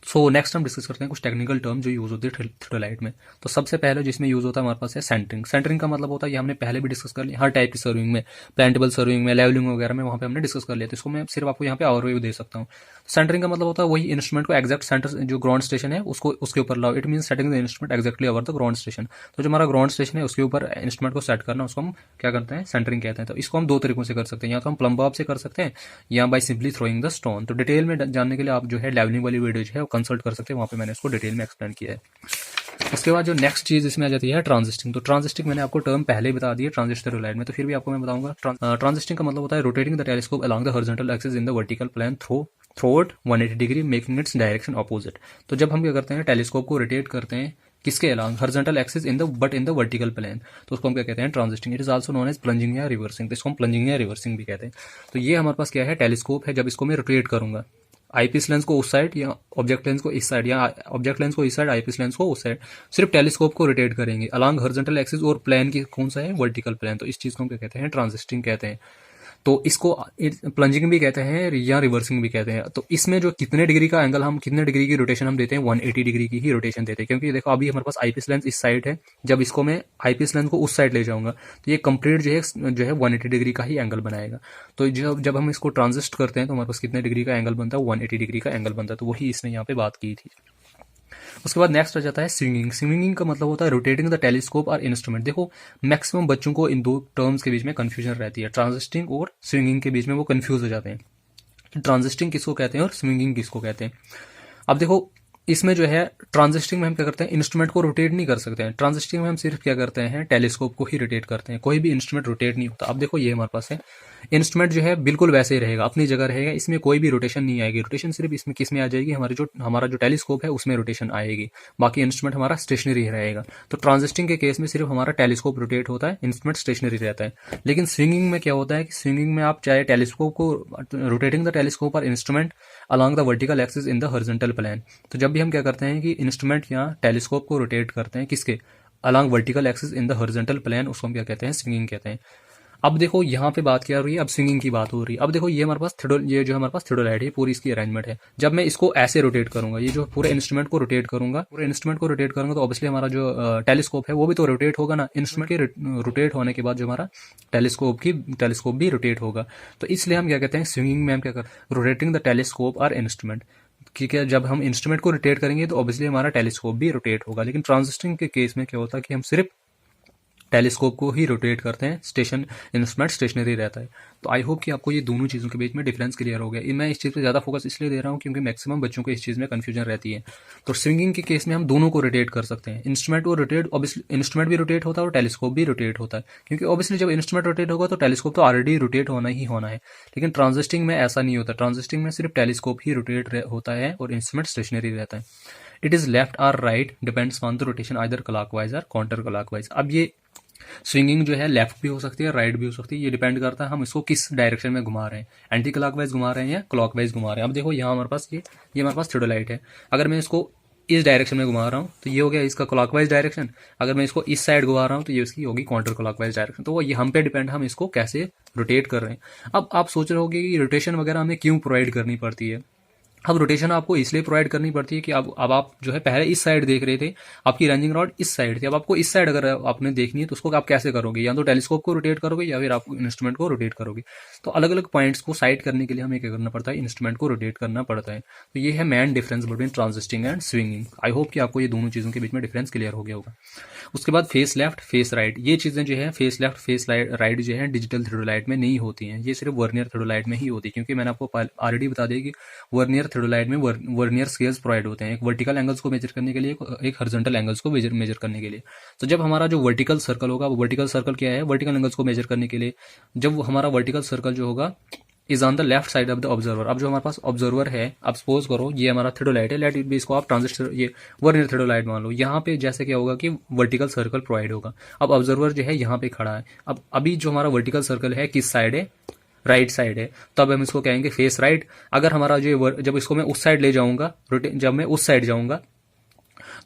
सो नेक्स्ट हम डिस्कस करते हैं कुछ टेक्निकल टर्म जो यूज होते हैं थियोडोलाइट में। तो सबसे पहले जिसमें यूज होता है हमारे पास है सेंटरिंग। सेंटरिंग का मतलब होता है, ये हमने पहले भी डिस्कस कर लिया, हर टाइप की सर्विंग में, प्लांटेबल सर्विंग में, लेवलिंग वगैरह में, वहाँ पे हमने डिस्कस कर लिया। तो इसको मैं सिर्फ आपको यहाँ पे ओवरव्यू दे सकता हूँ। सेंटरिंग का मतलब होता है वही इंस्ट्रूमेंट को एक्जैक्ट सेंटर, जो ग्राउंड स्टेशन है उसको उसके ऊपर लाओ। It mean setting the instrument exactly over the ground station. तो जो हमारा ग्राउंड स्टेशन है उसके ऊपर इंस्ट्रूमेंट को सेट करना, उसको हम क्या करते हैं, सेंटरिंग कहते हैं। तो इसको हम दो तरीकों से कर सकते हैं, या तो हम प्लम बॉब से कर सकते हैं, या by simply throwing the stone. तो डिटेल में जानने के लिए आप जो है लेवलिंग वाली वीडियो जो है वो कंसल्ट कर सकते हैं, वहाँ पे मैंने इसको डिटेल में एक्सप्लेन किया है। उसके बाद जो नेक्स्ट चीज इसमें आ जाती है ट्रांजिस्टिंग। तो ट्रांजिस्टिंग मैंने आपको टर्म पहले ही बता दी है ट्रांजिस्टर थियोडोलाइट में, तो फिर भी आपको मैं बताऊंगा। ट्रांजिस्टिंग का मतलब होता है rotating the telescope along the horizontal axis in the vertical plane throughout 180 degree, making its direction opposite. तो जब हम क्या करते हैं, टेलीस्कोप को रोटेट करते हैं, किसके along, horizontal axis in the vertical plane, तो उसको हम क्या कहते हैं, transiting. It is also known as plunging या रिवर्सिंग। तो इसको हम प्लंजिंग या रिवर्सिंग भी कहते हैं। तो ये हमारे पास क्या है, टेलीस्कोप है, जब इसको मैं रोटेट करूंगा, आईपीएस लेंस को उस साइड या ऑब्जेक्ट लेंस को इस साइड, या ऑब्जेक्ट लेंस को इस साइड, आईपीएस लेंस को उस साइड, सिर्फ टेलीस्कोप को रोटेट करेंगे अलोंग हॉरिजॉन्टल एक्सिस, और प्लेन की कौन सा है, वर्टिकल प्लेन। तो इस चीज को हम क्या कहते हैं, ट्रांजिस्टिंग कहते हैं। तो इसको प्लंजिंग भी कहते हैं या रिवर्सिंग भी कहते हैं। तो इसमें जो कितने डिग्री का एंगल, हम कितने डिग्री की रोटेशन हम देते हैं, 180 डिग्री की ही रोटेशन देते हैं। क्योंकि देखो अभी हमारे पास आईपीएस लेंस इस साइड है, जब इसको मैं आईपीएस लेंस को उस साइड ले जाऊंगा तो ये कंप्लीट जो है 180 डिग्री का ही एंगल बनाएगा। तो जब हम इसको ट्रांजिस्ट करते हैं तो हमारे पास कितने डिग्री का एंगल बनता है, 180 डिग्री का एंगल बनता है। तो वही इसने यहाँ पे बात की थी। उसके बाद नेक्स्ट आ जाता है स्विंगिंग। स्विंगिंग का मतलब होता है रोटेटिंग द टेलीस्कोप और इंस्ट्रूमेंट। देखो मैक्सिमम बच्चों को इन दो टर्म्स के बीच में कंफ्यूजन रहती है, ट्रांजिस्टिंग और स्विंगिंग के बीच में वो कंफ्यूज हो जाते हैं। ट्रांजिस्टिंग किसको कहते हैं और स्विंगिंग किसको कहते हैं। अब देखो इसमें जो है ट्रांजिस्टिंग में हम क्या करते हैं, इंस्ट्रूमेंट को रोटेट नहीं कर सकते हैं। ट्रांजिस्टिंग में हम सिर्फ क्या करते हैं, टेलीस्कोप को ही रोटेट करते हैं, कोई भी इंस्ट्रूमेंट रोटेट नहीं होता। अब देखो ये हमारे पास है, इंस्ट्रूमेंट जो है बिल्कुल वैसे ही रहेगा, अपनी जगह रहेगा, इसमें कोई भी रोटेशन नहीं आएगी। रोटेशन सिर्फ इसमें किस में आ जाएगी, हमारा जो टेलीस्कोप है उसमें रोटेशन आएगी, बाकी इंस्ट्रूमेंट हमारा स्टेशनरी रहेगा। तो ट्रांजिस्टिंग के केस में सिर्फ हमारा टेलीस्कोप रोटेट होता है, इंस्ट्रूमेंट स्टेशनरी रहता है। लेकिन स्विंगिंग में क्या होता है कि स्विंगिंग में आप चाहे टेलीस्कोप को रोटेटिंग द टेलीस्कोप और instrument along the vertical axis in the horizontal plane. तो जब भी हम क्या करते हैं कि इंस्ट्रूमेंट या टेलीस्कोप को रोटेट करते हैं, किसके, along vertical axis in the horizontal plane, उसको हम क्या कहते हैं, स्विंगिंग कहते हैं। अब देखो यहाँ पे बात क्या हो रही है, अब स्विंगिंग की बात हो रही है। अब देखो ये हमारे पास ये जो हमारे पास थियोडोलाइट है, पूरी इसकी अरेंजमेंट है। जब मैं इसको ऐसे रोटेट करूंगा, ये जो पूरे इंस्ट्रूमेंट को रोटेट करूंगा, तो ऑब्वियसली हमारा जो टेलीस्कोप है वो भी तो रोटेट होगा ना। इंस्ट्रूमेंट के रोटेट होने के बाद जो हमारा टेलीस्कोप भी रोटेट होगा। तो इसलिए हम क्या कहते हैं, स्विंगिंग में हम क्या करते हैं, रोटेटिंग द टेलीस्कोप और इंस्ट्रूमेंट। ठीक है, जब हम इंस्ट्रूमेंट को रोटेट करेंगे तो ऑब्वियसली हमारा टेलीस्कोप भी रोटेट होगा। लेकिन ट्रांजिस्टिंग के केस में क्या होता है कि हम सिर्फ टेलीस्कोप को ही रोटेट करते हैं, इंस्ट्रूमेंट स्टेशनरी रहता है। तो आई होप कि आपको ये दोनों चीज़ों के बीच में डिफरेंस क्लियर हो गया। मैं इस चीज़ पे ज़्यादा फोकस इसलिए दे रहा हूँ क्योंकि मैक्सिमम बच्चों को इस चीज़ में कन्फ्यूजन रहती है। तो स्विंगिंग के केस में हम दोनों को रोटेट कर सकते हैं, इंस्ट्रूमेंट को रोटेट, ऑब्वियसली इंस्ट्रूमेंट भी रोटेट होता है और टेलीस्कोप भी रोटेट होता है। क्योंकि ऑब्वियसली जब इंस्ट्रूमेंट रोटेट होगा तो टेलीस्कोप तो ऑलरेडी रोटेट होना ही होना है। लेकिन ट्रांजिस्टिंग में ऐसा नहीं होता, ट्रांजिस्टिंग में सिर्फ टेलीस्कोप ही रोटेट होता है और इंस्ट्रूमेंट स्टेशनरी रहता है। इट इज लेफ्ट और right depends on the rotation either clockwise और काउंटर क्लॉकवाइज। अब ये स्विंगिंग जो है लेफ्ट भी हो सकती है, राइट भी हो सकती है, ये डिपेंड करता है हम इसको किस डायरेक्शन में घुमा रहे हैं, एंटी क्लॉकवाइज घुमा रहे हैं या क्लॉकवाइज घुमा रहे हैं। अब देखो यहाँ हमारे पास ये हमारे पास थियोडोलाइट है, अगर मैं इसको इस डायरेक्शन में घुमा रहा हूँ तो ये हो गया इसका क्लॉकवाइज डायरेक्शन। अगर मैं इसको इस साइड घुमा रहा हूँ तो ये इसकी होगी काउंटर क्लॉकवाइज डायरेक्शन। तो वो ये हम पे डिपेंड, हम इसको कैसे रोटेट कर रहे हैं। अब आप सोच रहे होगे कि रोटेशन वगैरह हमें क्यों प्रोवाइड करनी पड़ती है। अब रोटेशन आपको इसलिए प्रोवाइड करनी पड़ती है कि अब आप जो है पहले इस साइड देख रहे थे, आपकी रेंजिंग रॉड इस साइड थी, अब आपको इस साइड अगर आपने देखनी है तो उसको आप कैसे करोगे, या तो टेलीस्कोप को रोटेट करोगे या फिर आप इंस्ट्रूमेंट को रोटेट करोगे। तो अलग अलग पॉइंट्स को साइड करने के लिए हमें क्या करना पड़ता है, इंस्ट्रूमेंट को रोटेट करना पड़ता है। तो ये है main difference between transiting and swinging. I hope कि आपको ये दोनों चीज़ों के बीच में डिफरेंस क्लियर हो गया होगा। उसके बाद फेस लेफ्ट फेस राइट, ये चीज़ें जो है फेस लेफ्ट फेस राइट जो है डिजिटल थियोडोलाइट में नहीं होती हैं, ये सिर्फ वर्नियर थियोडोलाइट में ही होती है। क्योंकि मैंने आपको ऑलरेडी बता दिया कि वर्नियर थ्योडोलाइट में वर्नियर स्केल्स प्रोवाइड होते हैं, एक वर्टिकल एंगल्स को मेजर करने के लिए, एक हॉरिजॉन्टल एंगल्स को मेजर करने के लिए। तो जब हमारा जो वर्टिकल सर्कल होगा, वो वर्टिकल सर्कल क्या है, वर्टिकल एंगल्स को मेजर करने के लिए, जब हमारा वर्टिकल सर्कल जो होगा is on the left side of the observer. अब जो हमारे पास ऑब्जर्वर है, अब सपोज करो ये हमारा थ्योडोलाइट है, लेट इट बी, इसको आप ट्रांजिस्टर ये वर्नियर थ्योडोलाइट मान लो। यहाँ पे जैसे क्या होगा कि वर्टिकल सर्कल प्रोवाइड होगा। अब ऑब्जर्वर जो है यहाँ पे खड़ा है। अब अभी जो हमारा वर्टिकल सर्कल है किस साइड है, राइट साइड है, तब हम इसको कहेंगे फेस राइट। अगर हमारा जो जब इसको मैं उस साइड ले जाऊंगा, जब मैं उस साइड जाऊंगा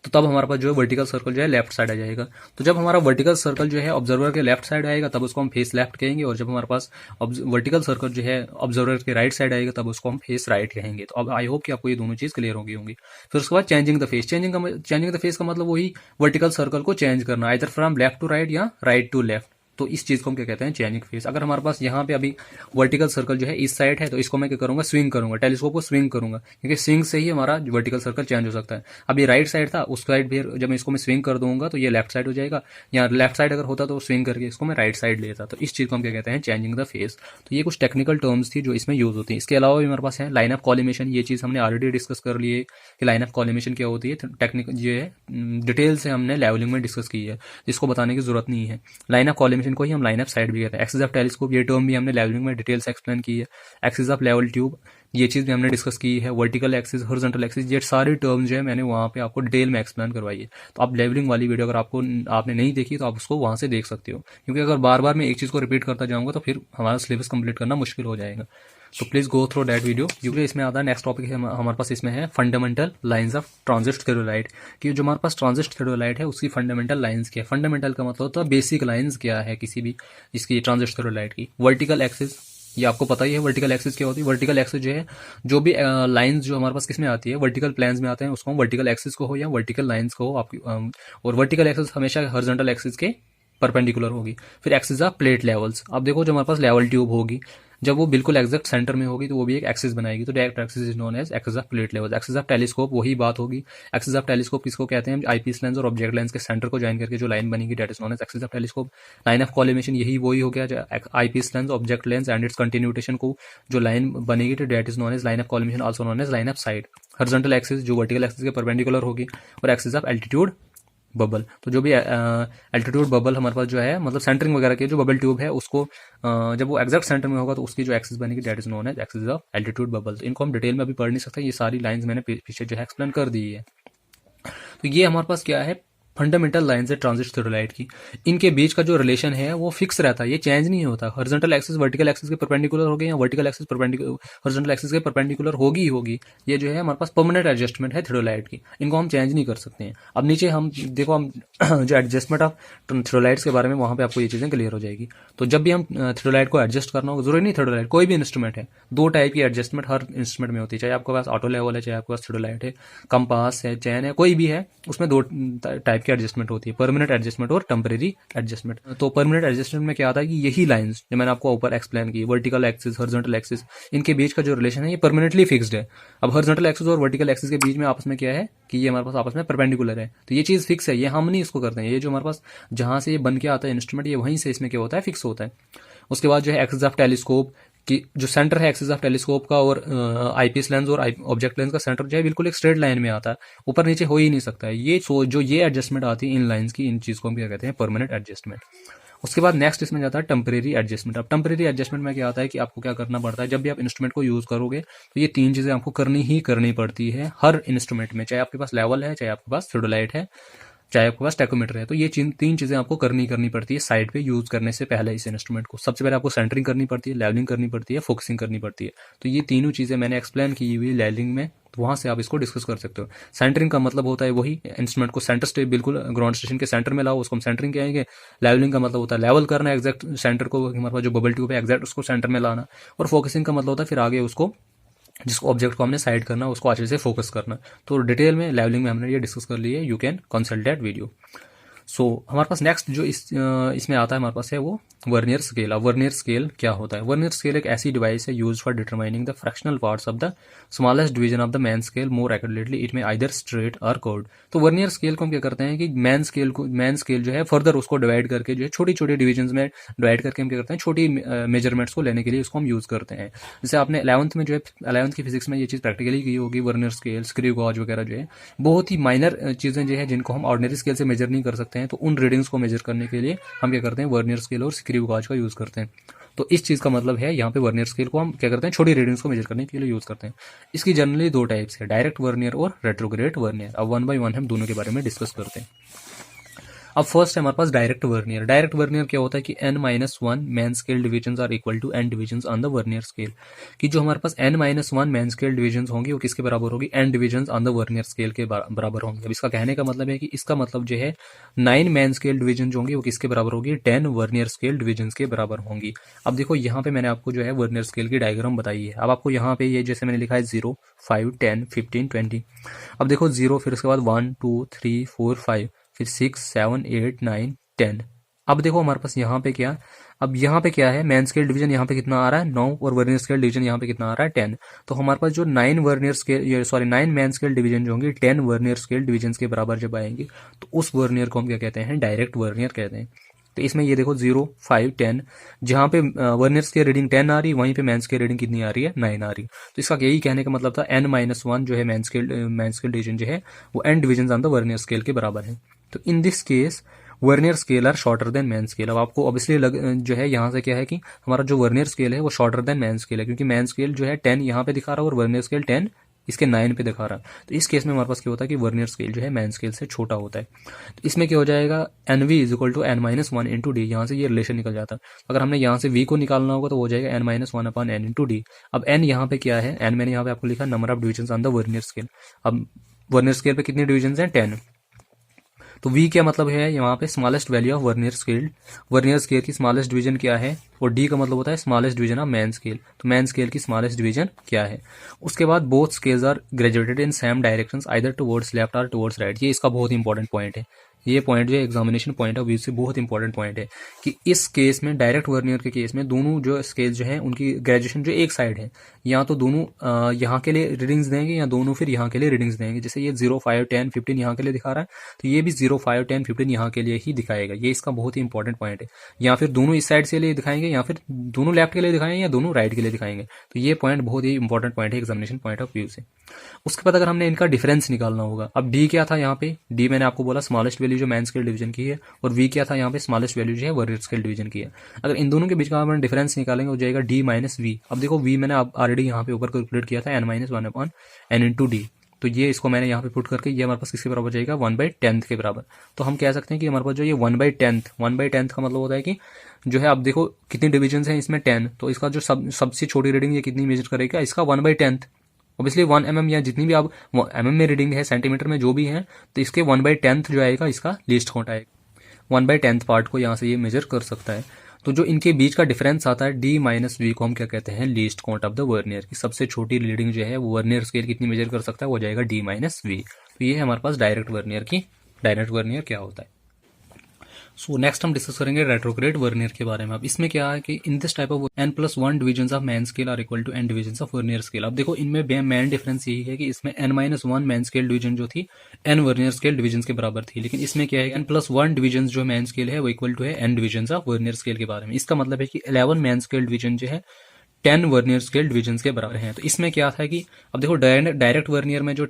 तो तब हमारे पास जो है वर्टिकल सर्कल जो है लेफ्ट साइड आ जाएगा। तो जब हमारा वर्टिकल सर्कल जो है ऑब्जर्वर के लेफ्ट साइड आएगा तब उसको हम फेस लेफ्ट कहेंगे, और जब हमारे पास वर्टिकल सर्कल जो है ऑब्जर्वर के राइट साइड आएगा तब उसको हम फेस राइट कहेंगे। तो अब आई होप कि आपको ये दोनों चीज क्लियर होंगी। फिर उसके बाद changing the face. Changing the face का मतलब वही वर्टिकल सर्कल को चेंज करना, either from left to right या राइट टू लेफ्ट। तो इस चीज को हम क्या कहते हैं, चेंजिंग फेस। अगर हमारे पास यहाँ पे अभी वर्टिकल सर्कल जो है इस साइड है तो इसको मैं क्या करूंगा, स्विंग करूंगा, टेलीस्कोप को स्विंग करूंगा, क्योंकि स्विंग से ही हमारा वर्टिकल सर्कल चेंज हो सकता है। अभी राइट साइड था, उस साइड भी जब मैं इसको मैं स्विंग कर दूंगा तो ये लेफ्ट साइड हो जाएगा, या लेफ्ट साइड अगर होता तो स्विंग करके इसको मैं राइट साइड लेता। तो इस चीज को हम क्या कहते हैं, चेंजिंग द फेस। तो ये कुछ टेक्निकल टर्म्स थी जो इसमें यूज होती है। इसके अलावा भी हमारे पास है लाइन ऑफ कॉलिमेशन। ये चीज हमने ऑलरेडी डिस्कस कर ली है कि लाइन ऑफ कॉलिमेशन क्या होती है। टेक्निक जो है डिटेल से हमने लेवलिंग में डिस्कस की है, जिसको बताने की जरूरत नहीं है। लाइन ऑफ कॉलिमेशन को ही हम लाइन ऑफ साइड भी कहते हैं। एक्सिस ऑफ टेलीस्कोप, ये टर्म भी हमने लेवलिंग में डिटेल से एक्सप्लेन की है। एक्सिस ऑफ लेवल ट्यूब, ये चीज भी हमने डिस्कस की है। वर्टिकल एक्सिस, हॉरिजॉन्टल एक्सिस, ये सारे टर्म्स जो है मैंने वहां पे आपको डिटेल में एक्सप्लेन करवाई है। तो आप लेवलिंग वाली वीडियो अगर आपने नहीं देखी तो आप उसको वहां से देख सकते हो, क्योंकि अगर बार बार मैं एक चीज को रिपीट करता जाऊंगा तो फिर हमारा सिलेबस कंप्लीट करना मुश्किल हो जाएगा। तो please go through that video. क्योंकि इसमें आता है नेक्स्ट टॉपिक है हमारे पास, इसमें है फंडामेंटल लाइंस ऑफ ट्रांजिट थ्योडोलाइट। कि जो हमारे पास ट्रांजिट थ्योडोलाइट है उसकी फंडामेंटल लाइंस क्या है। फंडामेंटल का मतलब होता है बेसिक लाइंस क्या है किसी भी इसकी ट्रांजिट थ्योडोलाइट की। वर्टिकल एक्सिस, ये आपको पता ही है वर्टिकल एक्सिस क्या होती है। वर्टिकल एक्सिस जो है, जो भी लाइंस जो हमारे पास किस में आती है, वर्टिकल प्लेन्स में आते हैं, उसको हम वर्टिकल एक्सिस को हो या वर्टिकल लाइंस को हो आपकी। और वर्टिकल एक्सिस हमेशा हॉरिजॉन्टल एक्सिस के परपेंडिकुलर होगी। फिर एक्सिस ऑफ प्लेट लेवल्स। अब देखो जो हमारे पास लेवल ट्यूब होगी, जब वो बिल्कुल एग्जैक्ट सेंटर में होगी तो वो भी एक एक्सिस बनाएगी। तो direct axis is known as axis of plate level. Axis of telescope वही बात होगी। एक्सिस ऑफ टेलीस्कोप किसको कहते हैं, आईपीस लेंस और ऑब्जेक्ट लेंस के सेंटर को ज्वाइन करके जो लाइन बनेगी that is known as axis of telescope. Line of collimation यही वही हो गया, eyepiece lens, object lens and its continuation को जो लाइन बनेगी तो that is known as line of collimation, also known as line of sight. Horizontal axis जो vertical axis के परपेंडिकुलर होगी, और एक्सिस ऑफ एल्टीट्यूड बबल। तो जो भी एल्टीट्यूड बबल हमारे पास जो है, मतलब सेंटरिंग वगैरह के जो बबल ट्यूब है उसको जब वो एग्जैक्ट सेंटर में होगा तो उसकी जो एक्सिस बनेगी that is known as axis of altitude bubble. तो इनको हम डिटेल में अभी पढ़ नहीं सकते, ये सारी लाइंस मैंने पीछे जो है एक्सप्लेन कर दी है। तो ये हमारे पास क्या है, फंडामेंटल लाइंस है ट्रांजिट थ्योडोलाइट की। इनके बीच का जो रिलेशन है वो फिक्स रहता है, ये चेंज नहीं होता। हॉरिजॉन्टल एक्सिस वर्टिकल एक्सिस के परपेंडिकुलर होगी या वर्टिकल एक्सिस हॉरिजॉन्टल एक्सिस के परपेंडिकुलर होगी ही होगी। ये जो है हमारे पास परमानेंट एडजस्टमेंट है थ्योडोलाइट की, इनको हम चेंज नहीं कर सकते हैं। अब नीचे हम देखो, हम जो एडजस्टमेंट ऑफ थ्योडोलाइट्स के बारे में वहां पे आपको ये चीजें क्लियर हो जाएगी। तो जब भी हम थ्योडोलाइट को एडजस्ट करना होगा, जरूरी नहीं थ्योडोलाइट, कोई भी इंस्ट्रूमेंट है, दो टाइप की एडजस्टमेंट हर इंस्ट्रूमेंट में होती है। चाहे आपके पास ऑटो लेवल है, चाहे आपके पास थ्योडोलाइट है, कंपास है, चैन है, कोई भी है, उसमें दो टाइप की एडजस्टमेंट होती है, परमानेंट एडजस्टमेंट और टेम्परेरी एडजस्टमेंट। तो परमानेंट एडजस्टमेंट में क्या आता है कि यही लाइंस जो मैंने आपको ऊपर एक्सप्लेन की, वर्टिकल एक्सिस, हॉरिजॉन्टल एक्सिस, इनके बीच का जो रिलेशन है ये परमानेंटली फिक्स्ड है। अब हॉरिजॉन्टल एक्सिस और वर्टिकल एक्सिस के बीच में आपस में क्या है कि ये हमारे पास आपस में परपेंडिकुलर है, तो ये चीज फिक्स है, ये हम नहीं इसको करते हैं। ये जो हमारे पास जहां से ये बन के आता है इंस्ट्रूमेंट, ये वहीं से इसमें क्या होता है, फिक्स होता है। उसके बाद जो है एक्सिस ऑफ टेलीस्कोप कि जो सेंटर है एक्सिस ऑफ टेलीस्कोप का और आईपीस लेंस और ऑब्जेक्ट लेंस का सेंटर जो है बिल्कुल एक स्ट्रेट लाइन में आता है, ऊपर नीचे हो ही नहीं सकता है। ये जो ये एडजस्टमेंट आती है इन लाइंस की, इन चीज को हम क्या कहते हैं, परमानेंट एडजस्टमेंट। उसके बाद नेक्स्ट इसमें जाता है टेम्परेरी एडजस्टमेंट। अब टेम्परेरी एडजस्टमेंट में क्या आता है कि आपको क्या करना पड़ता है, जब भी आप इंस्ट्रूमेंट को यूज करोगे तो ये तीन चीजें आपको करनी पड़ती है हर इंस्ट्रूमेंट में, चाहे आपके पास लेवल है, चाहे आपके पास थ्योडोलाइट है, चाहे आपके पास टेकोमीटर है। तो ये तीन चीजें आपको करनी पड़ती है साइड पे यूज करने से पहले इस इंस्ट्रूमेंट को। सबसे पहले आपको सेंटरिंग करनी पड़ती है, लेवलिंग करनी पड़ती है, फोकसिंग करनी पड़ती है। तो ये तीनों चीजें मैंने एक्सप्लेन की हुई लेवलिंग में, तो वहां से आप इसको डिस्कस कर सकते हो। सेंटरिंग का मतलब होता है वही इंस्ट्रूमेंट को सेंटर स्टेज बिल्कुल ग्राउंड स्टेशन के सेंटर में लाओ, उसको हम सेंटरिंग कहेंगे। लेवलिंग का मतलब होता है लेवल करना एग्जैक्ट सेंटर को, हमारे पास जो बबल ट्यूब है एग्जैक्ट उसको सेंटर में लाना। और फोकसिंग का मतलब होता है फिर आगे उसको, जिसको ऑब्जेक्ट को हमने साइड करना, उसको अच्छे से फोकस करना। तो डिटेल में लेवलिंग में हमने ये डिस्कस कर ली है, you can consult that video. So हमारे पास नेक्स्ट जो इसमें आता है हमारे पास है वो वर्नियर स्केल। अब वर्नियर स्केल क्या होता है? वर्नियर स्केल एक ऐसी डिवाइस है use for determining the fractional parts of the smallest division of the main scale more accurately it में आइदर स्ट्रेट और कर्व्ड। तो वर्नियर स्केल को हम क्या करते हैं कि मैन स्केल जो है फर्दर उसको डिवाइड करके जो है छोटी छोटी डिवीजन में डिवाइड करके हम क्या करते हैं छोटी मेजरमेंट्स को लेने के लिए उसको हम यूज करते हैं। जैसे आपने 11th में जो है 11th की फिजिक्स में ये चीज प्रैक्टिकली की होगी, वर्नियर स्केल, स्क्रू गॉज वगैरह जो है बहुत ही माइनर चीजें जो है जिनको हम ऑर्डिनरी स्केल से मेजर नहीं कर सकते हैं, तो उन रीडिंग्स को मेजर करने के लिए हम क्या करते हैं वर्नियर स्केल और स्क्रू गॉज का यूज करते हैं। तो इस चीज का मतलब है यहाँ पे वर्नियर स्केल को हम क्या करते हैं छोटी रीडिंग्स को मेजर करने के लिए यूज करते हैं। इसकी जनरली दो टाइप्स है, डायरेक्ट वर्नियर और रेट्रोग्रेड वर्नियर। अब वन बाय वन हम दोनों के बारे में डिस्कस करते हैं। अब फर्स्ट है हमारे पास डायरेक्ट वर्नियर। डायरेक्ट वर्नियर क्या होता है कि n-1 main scale divisions are equal to n divisions on the vernier scale, कि जो हमारे पास n-1 मैन स्केल डिविजन्स होंगी वो किसके बराबर होगी? n divisions on the vernier scale के बराबर होंगे। अब इसका कहने का मतलब है कि इसका मतलब जो है 9 मैन स्केल डिविजन जो होंगी वो किसके बराबर होगी? 10 वर्नियर स्केल डिविजन्स के बराबर होंगी। अब देखो यहाँ पे मैंने आपको जो है वर्नियर स्केल की डायग्राम बताई है। अब आपको यहाँ पे ये जैसे मैंने लिखा है 0, 5, 10, 15, 20। अब देखो 0, फिर उसके बाद 1, 2, 3, 4, 5, फिर 6, 7, 8, 9, 10। अब देखो हमारे पास यहाँ पे क्या, अब यहाँ पे क्या है? मैन स्केल डिवीजन यहाँ पे कितना आ रहा है? 9, और वर्नियर स्केल डिवीजन यहाँ पे कितना आ रहा है? 10। तो हमारे पास जो 9 मैन स्केल डिवीजन जो होंगे 10 वर्नियर स्केल डिवीजन के बराबर जब आएंगे तो उस वर्नियर को हम क्या कहते हैं? डायरेक्ट वर्नियर कहते हैं। तो इसमें ये देखो 0, 5, 10, जहां पे वर्नियर्स की रीडिंग 10 आ रही है वहीं पे मैंस की रीडिंग कितनी आ रही है? 9 आ रही है। तो इसका यही कहने का मतलब था n-1 जो है मैन स्केल डिवीजन जो है वो n division on the vernier scale के बराबर है। तो in this case vernier scale are shorter than main scale. अब आपको ऑब्वियसली जो है यहाँ से क्या है कि हमारा जो वर्नियर स्केल है वो शॉर्टर देन मैन स्केल है, क्योंकि मैन स्केल जो है 10 यहाँ पे दिखा रहा है और वर्नियर स्केल 10 इसके 9 पे दिखा रहा है। तो इस केस में हमारे पास क्या होता है कि वर्नियर स्केल जो है मैन स्केल से छोटा होता है। तो इसमें क्या हो जाएगा? NV is equal to n-1 into D. यहाँ से ये रिलेशन निकल जाता है। अगर हमने यहाँ से V को निकालना होगा तो हो जाएगा n-1 upon n into D. अब n यहाँ पे क्या है? n मैंने यहाँ पे आपको लिखा number of division on the vernier scale. अब वर्नियर स्केल पे कितनी डिविजन है? 10। तो V क्या मतलब है? यहाँ पे smallest value of vernier scale. Vernier scale की स्मॉलेस्ट डिवीजन क्या है? और D का मतलब होता है smallest division of main scale. तो मैन स्केल की स्मॉलेस्ट डिवीजन क्या है? उसके बाद both scales are graduated in same directions either towards left और टुवर्ड्स राइट। ये इसका बहुत इंपॉर्टेंट पॉइंट है। ये पॉइंट जो है एग्जामिनेशन पॉइंट ऑफ व्यू से बहुत इंपॉर्टेंट पॉइंट है कि इस केस में डायरेक्ट वर्नियर के केस में दोनों जो स्केल जो है उनकी ग्रेजुएशन जो एक साइड है, या तो दोनों यहाँ के लिए रीडिंग्स देंगे या दोनों फिर यहाँ के लिए रीडिंग्स देंगे। जैसे ये 0, 5, 10, 15 यहाँ के लिए दिखा रहा है तो ये भी 0, 5, 10, 15 यहाँ के लिए ही दिखाएगा। ये इसका बहुत ही इंपॉर्टेंट पॉइंट है। या फिर दोनों इस साइड से लिए दिखाएंगे या फिर दोनों लेफ्ट के लिए दिखाएंगे या दोनों राइट के लिए दिखाएंगे। तो ये पॉइंट बहुत ही इंपॉर्टेंट पॉइंट है एग्जामिनेशन पॉइंट ऑफ व्यू से। उसके बाद अगर हमने इनका डिफरेंस निकालना होगा, अब डी क्या था यहाँ पे? डी मैंने आपको बोला स्मॉलेस्ट वैल्यू जो मैन स्केल डिवीजन की है, और वी क्या था यहाँ पे? स्मॉलेस्ट वैल्यू जो है वर्नियर स्केल डिवीजन की है। अगर इन दोनों के बीच का हम डिफरेंस निकालेंगे हो जाएगा डी माइनस वी। अब देखो वी मैंने ऑलरेडी यहाँ पे ऊपर कैलकुलेट किया था n-1 upon n into D. तो ये इसको मैंने यहाँ पे पुट करके ये हमारे पास किसके बराबर जाएगा? 1/10 के बराबर। तो हम कह सकते हैं कि हमारे पास जो ये 1/10 का मतलब होता है कि जो है, अब देखो कितनी डिविजन है इसमें 10, तो इसका जो सबसे छोटी रीडिंग ये कितनी मेजर करेगा? इसका 1/10। ऑब्वियसली 1 mm या जितनी भी आप mm में रीडिंग है, सेंटीमीटर में जो भी है, तो इसके 1/10 जो आएगा इसका लीस्ट काउंट आएगा। 1/10 पार्ट को यहाँ से ये मेजर कर सकता है। तो जो इनके बीच का डिफरेंस आता है डी माइनस वी को हम क्या कहते हैं? Least count of the vernier की सबसे छोटी रीडिंग जो है वो वर्नियर स्केल कितनी मेजर कर सकता है? वो हो जाएगा डी माइनस वी। तो ये है हमारे पास डायरेक्ट वर्नियर की। डायरेक्ट वर्नियर क्या होता है? सो नेक्स्ट हम डिस्कस करेंगे रेट्रोग्रेड वर्नियर के बारे में। अब इसमें क्या है कि in this type of n+1 division of main scale are equal to n division of vernier scale. अब देखो इनमें मेन डिफरेंस यही है कि इसमें n-1 मैन स्केल डिवीजन जो थी n वर्नियर स्केल डिविजन के बराबर थी, लेकिन इसमें क्या है n+1 डिविजन जो मैन स्केल है वो इक्वल टू है n division of vernier scale के बारे में। इसका मतलब है कि 11 मैन स्केल डिविजन जो है 10 वर्नियर स्केल डिविजन के बराबर है। तो इसमें क्या था कि अब देखो डायरेक्ट वर्नियर में जो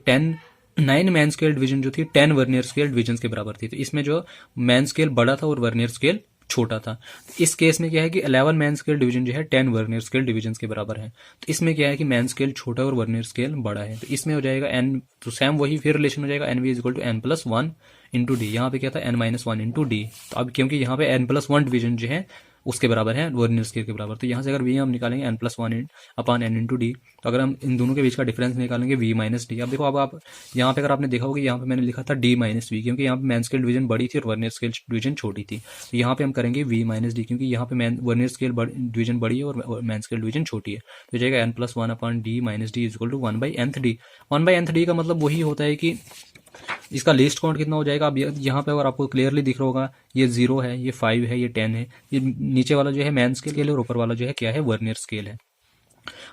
9 मैन स्केल डिवीजन जो थी 10 वर्नियर स्केल डिविजन के बराबर थी। तो इसमें जो मैन स्केल बड़ा था और वर्नियर स्केल छोटा था। तो इस केस में क्या है कि 11 मैन स्केल डिवीजन जो है 10 वर्नियर स्केल डिविजन के बराबर है। तो इसमें क्या है कि मैन स्केल छोटा और वर्नियर स्केल बड़ा है। तो इसमें हो जाएगा n, तो सेम वही फिर रिलेशन हो जाएगा NV is equal to n+1 into D. यहाँ पे क्या था? n-1 into D. तो अब क्योंकि यहाँ पे n+1 डिवीजन जो है उसके बराबर है वर्नियर स्केल के बराबर, तो यहाँ से अगर v हम निकालेंगे n+1 upon n into D, तो अगर हम इन दोनों के बीच का डिफरेंस निकालेंगे v माइनस डी। अब देखो अब आप यहाँ पे अगर आपने देखा होगा यहाँ पे मैंने लिखा था d माइनस वी, क्योंकि यहाँ पे मैन स्केल डिवीजन बड़ी थी और वर्नियर स्केल डिवीजन छोटी थी। तो यहाँ पे हम करेंगे v माइनस डी, क्योंकि यहाँ पे वर्नियर स्केल डिवीजन बड़ी है और मैन स्केल डिवीजन छोटी है। तो जाएगा n+1 upon D minus D is equal to 1/nth D. 1/nth D का मतलब वही होता है कि इसका लीस्ट काउंट कितना हो जाएगा। अब यहाँ पे अगर आपको क्लियरली दिख रहा होगा, ये 0 है, ये 5 है, ये 10 है। ये नीचे वाला जो है मैन स्केल है और ऊपर वाला जो है क्या है, वर्नियर स्केल है।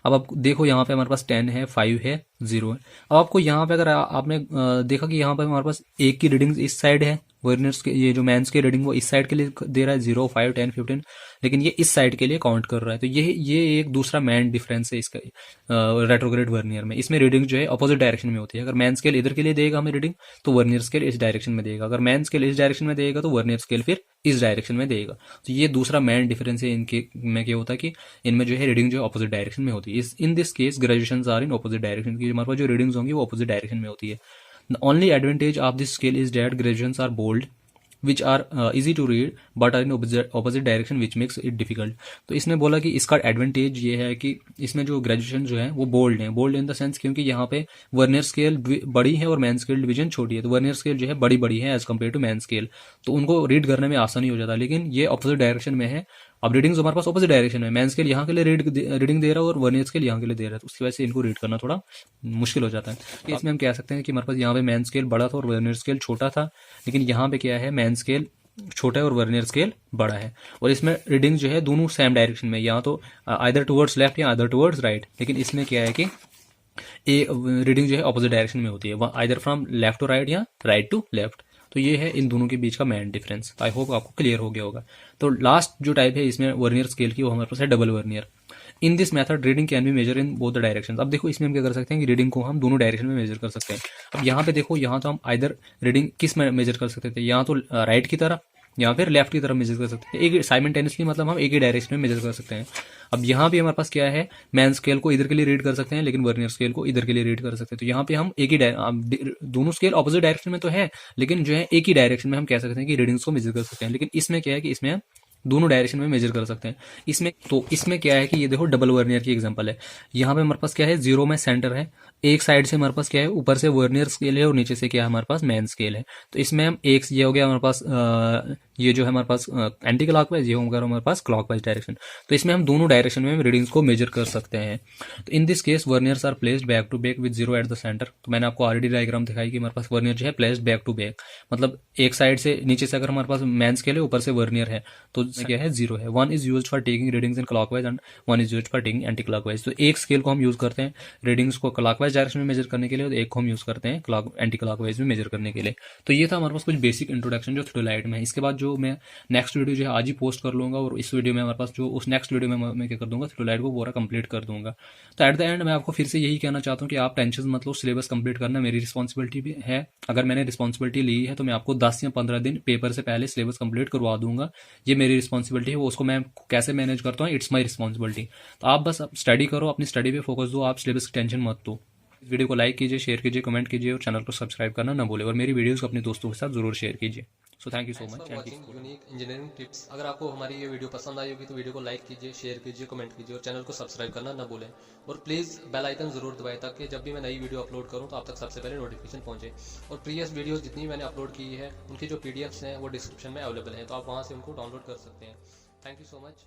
अब आप देखो यहाँ पे हमारे पास 10 है, 5 है, 0 है। अब आपको यहाँ पे अगर आपने देखा कि यहाँ पे हमारे पास एक की रीडिंग इस साइड है, वर्नियर्स के ये जो मैंस की रीडिंग वो इस साइड के लिए दे रहा है 0, 5, 10, 15, लेकिन ये इस साइड के लिए काउंट कर रहा है। तो ये एक दूसरा मैन डिफरेंस है इसका रेट्रोग्रेड वर्नियर में। इसमें रीडिंग जो है अपोजिट डायरेक्शन में होती है। अगर मैन स्केल इधर के लिए देगा हमें रीडिंग तो वर्नियर स्केल इस डायरेक्शन में देगा, अगर मैन स्केल इस डायरेक्शन में देगा तो वर्नियर स्केल फिर इस डायरेक्शन में देगा। तो ये दूसरा मैन डिफरेंस है इनके में। क्या होता है कि इनमें जो है रीडिंग जो है अपोजिट डायरेक्शन में होती है। In this case graduation are in opposite direction की हमारे पास जो रीडिंग्स होंगी वो अपोजिट डायरेक्शन में होती है। The only advantage of this scale is that graduations are bold which are easy to read but are in opposite direction which makes it difficult। तो इसने बोला कि इसका एडवांटेज ये है कि इसमें जो ग्रेजुएशन जो है वो बोल्ड है। बोल्ड इन द सेंस क्योंकि यहाँ पे वर्नियर स्केल बड़ी है और मैन स्केल डिवीजन छोटी है। तो वर्नियर स्केल जो है बड़ी है as compare to main scale, तो उनको रीड करने में आसानी हो जाता है। लेकिन ये ऑपोजिट डायरेक्शन में है। अब रीडिंग्स हमारे पास ऑपोजिट डायरेक्शन में, मैन स्केल यहाँ के लिए रीडिंग दे रहा है और वर्नियर स्केल यहाँ के लिए दे रहा है, तो उसकी वजह से इनको रीड करना थोड़ा मुश्किल हो जाता है। तो इसमें हम कह सकते हैं कि हमारे पास यहाँ पे मैन स्केल बड़ा था और वर्नियर स्केल छोटा था, लेकिन यहाँ पे क्या है, मैन स्केल छोटा है और वर्नियर स्केल बड़ा है। और इसमें रीडिंग जो है दोनों सेम डायरेक्शन में, या तो आइदर टुवर्ड्स लेफ्ट या आइदर टुवर्ड्स राइट। लेकिन इसमें क्या है कि रीडिंग जो है ऑपोजिट डायरेक्शन में होती है, either from left to right या राइट टू लेफ्ट। तो ये है इन दोनों के बीच का मेन डिफरेंस। आई होप आपको क्लियर हो गया होगा। तो लास्ट जो टाइप है इसमें वर्नियर स्केल की, वो हमारे पास है double vernier. In this method reading can be measure in both the direction. अब देखो इसमें हम क्या कर सकते हैं कि रीडिंग को हम दोनों डायरेक्शन में मेजर कर सकते हैं। अब यहाँ पे देखो, यहाँ तो हम आइदर रीडिंग किस में मेजर कर सकते थे, यहाँ तो राइट की तरफ या फिर लेफ्ट की तरफ मेजर कर सकते हैं। एक साइमल्टेनियसली मतलब हम एक ही डायरेक्शन में मेजर कर सकते हैं। अब यहाँ पे हमारे पास क्या है, मैन स्केल को इधर के लिए रीड कर सकते हैं लेकिन वर्नियर स्केल को इधर के लिए रीड कर सकते हैं। तो यहाँ पे हम एक ही दोनों स्केल ऑपोजिट डायरेक्शन में तो है, लेकिन जो है एक ही डायरेक्शन में हम कह सकते हैं कि रीडिंग्स को मेजर कर सकते हैं। लेकिन इसमें क्या है कि इसमें हम दोनों डायरेक्शन में मेजर कर सकते हैं। इसमें क्या है कि ये देखो डबल वर्नियर की एग्जांपल है। यहाँ पे हमारे पास क्या है, 0 में सेंटर है, एक साइड से हमारे पास क्या है, ऊपर से वर्नियर स्केल है और नीचे से क्या है हमारे पास मैन स्केल है। तो इसमें हम एक ये हो गया हमारे पास ये जो है हमारे पास एंटी क्लॉकवाइज, ये होगा हमारे पास क्लॉकवाइज डायरेक्शन। तो इसमें हम दोनों डायरेक्शन में रीडिंग्स को मेजर कर सकते हैं। तो in this case verniers are placed back to back with 0 at the centre. तो मैंने आपको ऑलरेडी डायग्राम दिखाई कि हमारे पास वर्नियर जो है प्लेस्ड बैक टू बैक, मतलब एक साइड से नीचे से अगर हमारे पास मैन स्केल है, ऊपर से वर्नियर है, तो क्या है 0 है। One is used for taking readings in clockwise and one is used for taking anti clockwise. तो एक स्केल को हम यूज करते हैं रीडिंग्स को क्लॉकवाइज डायरेक्शन में मेजर करने के लिए, और एक को हम यूज करते हैं एंटी क्लॉकवाइज में मेजर करने के लिए। तो ये था हमारे पास कुछ बेसिक इंट्रोडक्शन जो थियोलाइट में है। इसके बाद जो मैं नेक्स्ट वीडियो जो है आज ही पोस्ट कर लूंगा, और इस वीडियो में हमारे पास जो उस नेक्स्ट वीडियो में मैं क्या कर दूंगा, थियोलाइट को पूरा कंप्लीट कर दूंगा। तो एट द एंड मैं आपको फिर से यही कहना चाहता हूँ कि आप टेंशन मत लो, सिलेबस कंप्लीट करना मेरी रिस्पॉन्सिबिलिटी भी है। अगर मैंने रिस्पॉन्सिबिलिटी ली है तो मैं आपको 10 या 15 दिन पेपर से पहले सिलेबस कंप्लीट करवा दूंगा। ये मेरी रिस्पॉन्सिबिलिटी है, वो उसको मैं कैसे मैनेज करता हूँ, इट्स माई रिस्पॉन्सिबिलिटी। तो आप बस स्टडी करो, अपनी स्टडी पे फोकस दो, आप सिलेबस की टेंशन मत दो। इस वीडियो को लाइक कीजिए, शेयर कीजिए, कमेंट कीजिए और चैनल को सब्सक्राइब करना ना भूले, और मेरी वीडियोस को अपने दोस्तों के साथ जरूर शेयर कीजिए। So thank you so much. Watching unique engineering tips. अगर आपको हमारी ये वीडियो पसंद आई होगी तो वीडियो को लाइक कीजिए, शेयर कीजिए, कमेंट कीजिए और चैनल को सब्सक्राइब करना ना भूलें। और प्लीज़ बेल आइकन जरूर दबाएं ताकि जब भी मैं नई वीडियो अपलोड करूं तो आप तक सबसे पहले नोटिफिकेशन पहुंचे। और प्रीवियस वीडियोस जितनी मैंने अपलोड की है उनकी जो PDFs हैं वो डिस्क्रिप्शन में अवेलेबल हैं, तो आप वहां से उनको डाउनलोड कर सकते हैं। Thank you so much.